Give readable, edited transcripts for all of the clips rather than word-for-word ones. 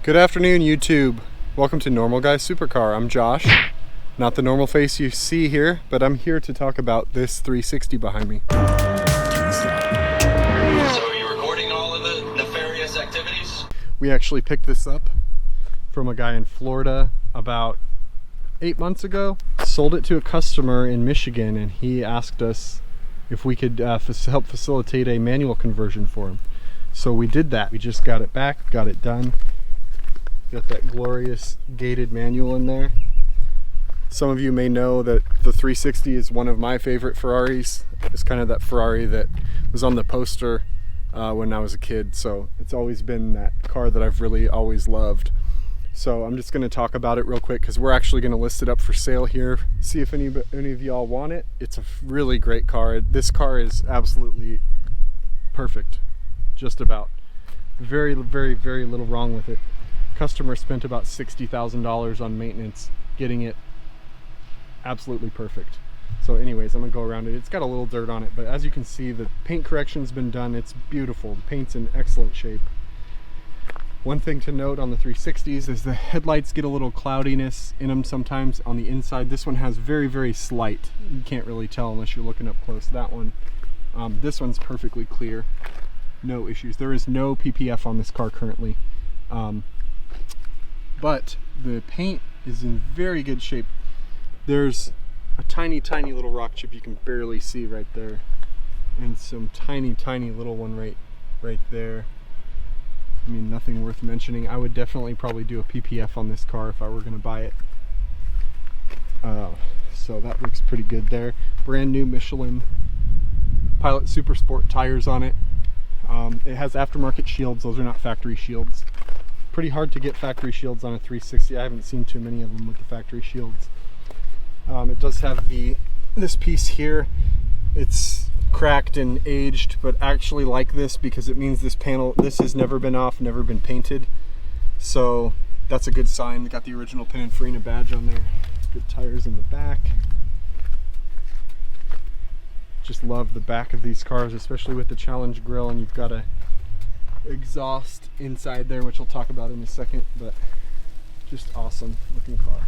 Good afternoon, YouTube. Welcome to Normal Guy Supercar. I'm Josh. Not the normal face you see here, but I'm here to talk about this 360 behind me. So are you recording all of the nefarious activities? We actually picked this up from a guy in Florida about 8 months ago. Sold it to a customer in Michigan, and he asked us if we could help facilitate a manual conversion for him. So we did that. We just got it back, got it done. Got that glorious gated manual in there. Some of you may know that the 360 is one of my favorite Ferraris. It's kind of that Ferrari that was on the poster when I was a kid. So it's always been that car that I've really always loved. So I'm just going to talk about it real quick because we're actually going to list it up for sale here. See if any of y'all want it. It's a really great car. This car is absolutely perfect. Just about. Very, very, very little wrong with it. Customer spent about $60,000 on maintenance getting it absolutely perfect. So anyways, I'm gonna go around it. It's got a little dirt on it, but as you can see, the paint correction's been done. It's beautiful. The paint's in excellent shape. One thing to note on the 360s is the headlights get a little cloudiness in them sometimes on the inside. This one has very, very slight. You can't really tell unless you're looking up close. That one, this one's perfectly clear. No issues. There is no PPF on this car currently. But the paint is in very good shape. There's a tiny, tiny little rock chip you can barely see right there. And some tiny, tiny little one right there. I mean, nothing worth mentioning. I would definitely probably do a PPF on this car if I were going to buy it. So that looks pretty good there. Brand new Michelin Pilot Super Sport tires on it. It has aftermarket shields. Those are not factory shields. Pretty hard to get factory shields on a 360. I haven't seen too many of them with the factory shields. It does have this piece here. It's cracked and aged, but actually like this because it means this has never been off, never been painted. So that's a good sign. Got the original Pininfarina badge on there. Good tires in the back. Just love the back of these cars, especially with the Challenge grille, and you've got a exhaust inside there, which I'll talk about in a second, but just awesome looking car.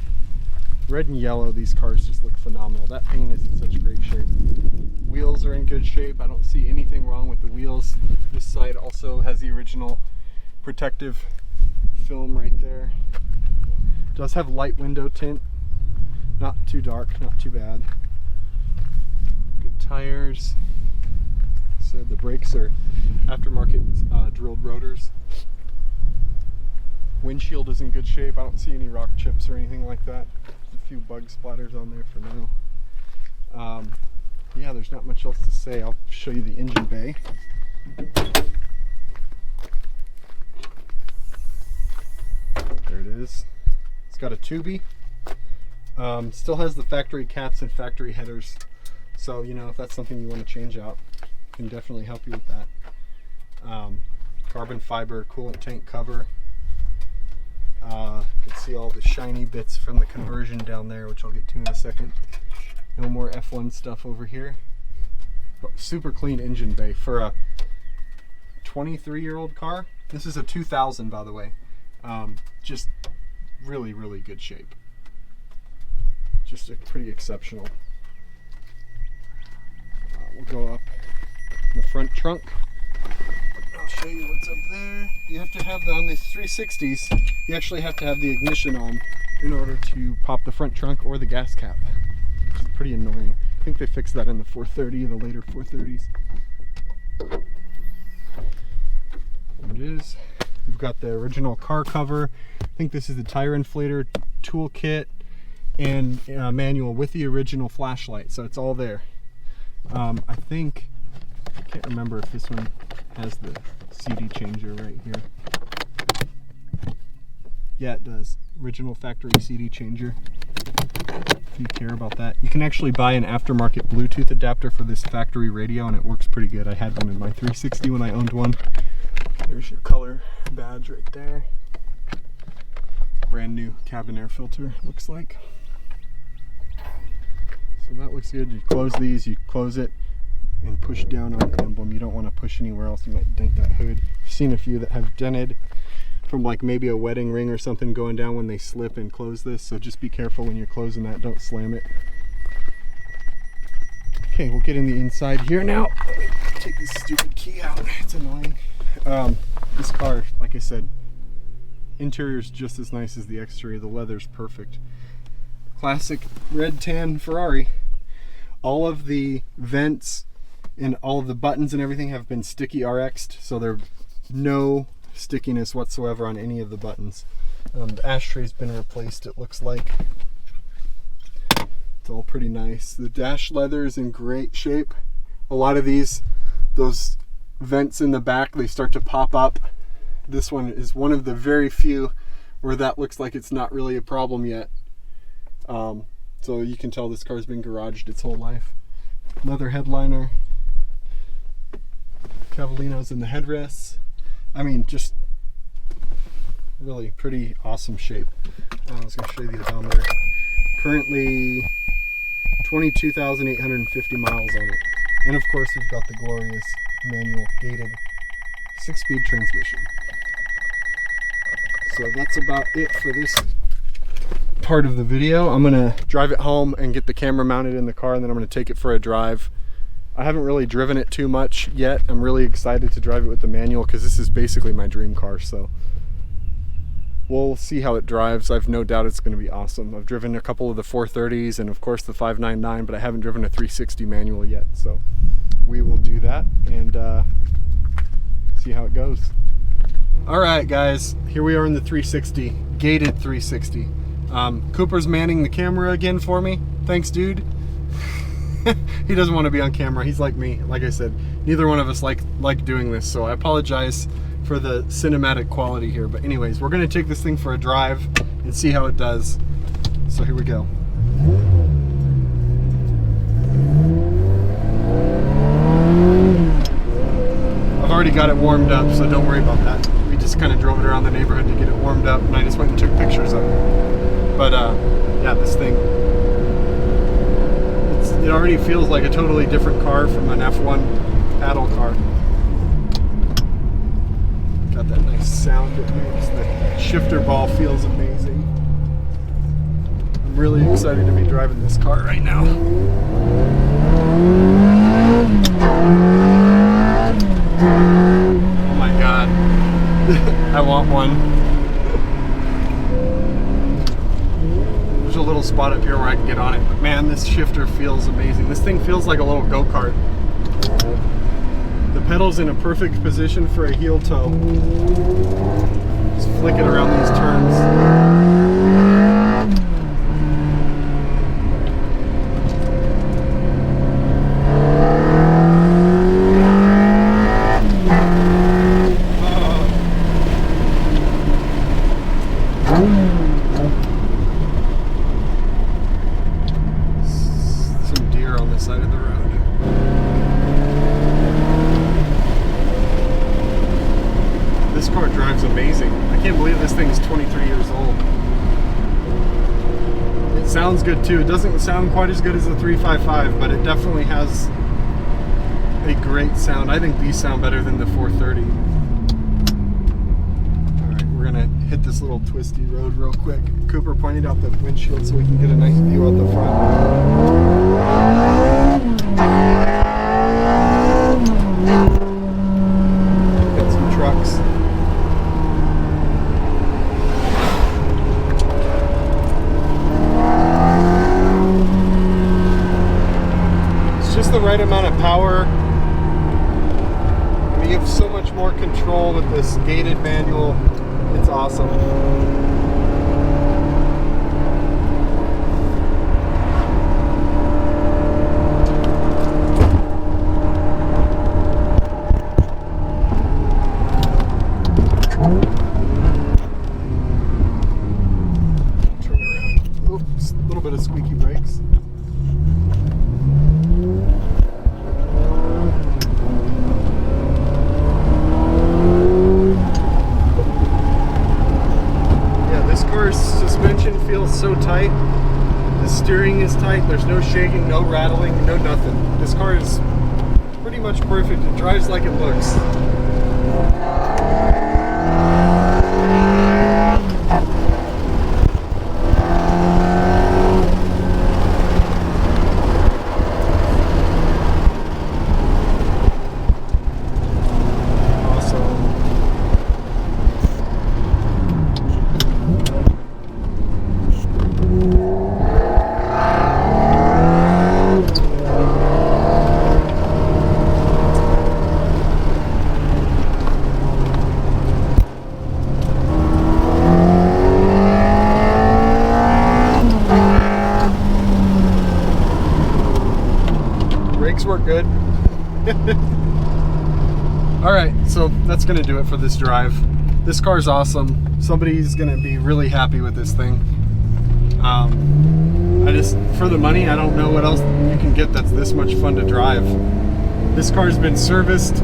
Red and yellow, these cars just look phenomenal. That paint is in such great shape. Wheels are in good shape. I don't see anything wrong with the wheels. This side also has the original protective film right there. It does have light window tint. Not too dark, not too bad. Good tires. The brakes are aftermarket drilled rotors. Windshield is in good shape. I don't see any rock chips or anything like that. There's a few bug splatters on there for now. Yeah, there's not much else to say. I'll show you the engine bay. There it is. It's got a Tubi. Still has the factory caps and factory headers. So, you know, if that's something you want to change out, can definitely help you with that. Carbon fiber coolant tank cover. You can see all the shiny bits from the conversion down there, which I'll get to in a second. No more F1 stuff over here. Super clean engine bay for a 23-year-old car. This is a 2000, by the way. Just really, really good shape. Just a pretty exceptional. We'll go up in the front trunk. I'll show you what's up there. You have to have on these 360s, you actually have to have the ignition on in order to pop the front trunk or the gas cap, which is pretty annoying. I think they fixed that in the 430, the later 430s. There it is. We've got the original car cover. I think this is the tire inflator toolkit and manual with the original flashlight, so it's all there. I can't remember if this one has the CD changer right here. Yeah, it does. Original factory CD changer. If you care about that. You can actually buy an aftermarket Bluetooth adapter for this factory radio, and it works pretty good. I had one in my 360 when I owned one. There's your color badge right there. Brand new cabin air filter, looks like. So that looks good. You close these, you close it and push down on the emblem. You don't want to push anywhere else, you might dent that hood. I've seen a few that have dented from like maybe a wedding ring or something going down when they slip and close this, so just be careful when you're closing that, don't slam it. Okay, we'll get in the inside here now. Let me take this stupid key out, it's annoying. This car, like I said, interior's just as nice as the exterior, the leather's perfect. Classic red tan Ferrari. All of the vents and all of the buttons and everything have been sticky RX'd, so there's no stickiness whatsoever on any of the buttons. The ashtray's been replaced, it looks like. It's all pretty nice. The dash leather is in great shape. A lot of those vents in the back, they start to pop up. This one is one of the very few where that looks like it's not really a problem yet. So you can tell this car's been garaged its whole life. Leather headliner. Cavalinos in the headrests. I mean, just really pretty awesome shape. I was going to show you the odometer. Currently 22,850 miles on it. And of course we've got the glorious manual gated 6-speed transmission. So that's about it for this part of the video. I'm gonna drive it home and get the camera mounted in the car, and then I'm gonna take it for a drive. I haven't really driven it too much yet. I'm really excited to drive it with the manual because this is basically my dream car, so we'll see how it drives. I've no doubt it's going to be awesome. I've driven a couple of the 430s and of course the 599, but I haven't driven a 360 manual yet, so we will do that and see how it goes. All right guys, here we are in the 360, gated 360. Cooper's manning the camera again for me. Thanks, dude. He doesn't want to be on camera. He's like me. Like I said, neither one of us like doing this, so I apologize for the cinematic quality here. But anyways, we're gonna take this thing for a drive and see how it does. So here we go. I've already got it warmed up, so don't worry about that. We just kind of drove it around the neighborhood to get it warmed up, and I just went and took pictures of it. But yeah, this thing, it already feels like a totally different car from an F1 paddle car. Got that nice sound it makes. The shifter ball feels amazing. I'm really excited to be driving this car right now. Oh my god. I want one. There's a little spot up here where I can get on it, but man, this shifter feels amazing. This thing feels like a little go-kart. The pedal's in a perfect position for a heel toe. Just flick it around these turns. Some deer on the side of the road. This car drives amazing. I can't believe this thing is 23 years old. It sounds good too. It doesn't sound quite as good as the 355, but it definitely has a great sound. I think these sound better than the 430. Alright, we're gonna hit this little twisty road real quick. Cooper pointed out the windshield so we can get a nice view out the front. Got some trucks. Just the right amount of power. You have so much more control with this gated manual. It's awesome. Turn around. Oops, a little bit of squeaky brakes. Suspension feels so tight. The steering is tight. There's no shaking, no rattling, no nothing. This car is pretty much perfect. It drives like it looks. that's gonna do it for this drive. This car's awesome. Somebody's gonna be really happy with this thing. I just, for the money, I don't know what else you can get that's this much fun to drive. This car's been serviced.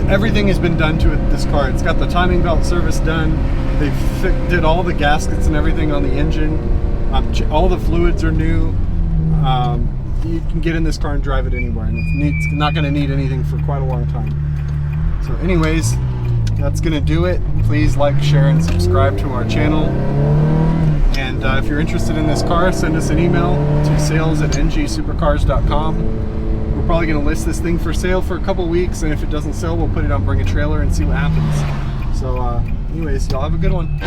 Everything has been done to it, this car. It's got the timing belt service done. They did all the gaskets and everything on the engine. All the fluids are new. You can get in this car and drive it anywhere, and it's not going to need anything for quite a long time. So anyways, that's going to do it. Please like, share, and subscribe to our channel. And if you're interested in this car, send us an email to sales@ngsupercars.com. We're probably going to list this thing for sale for a couple weeks, and if it doesn't sell, we'll put it on Bring a Trailer and see what happens. So anyways, y'all have a good one.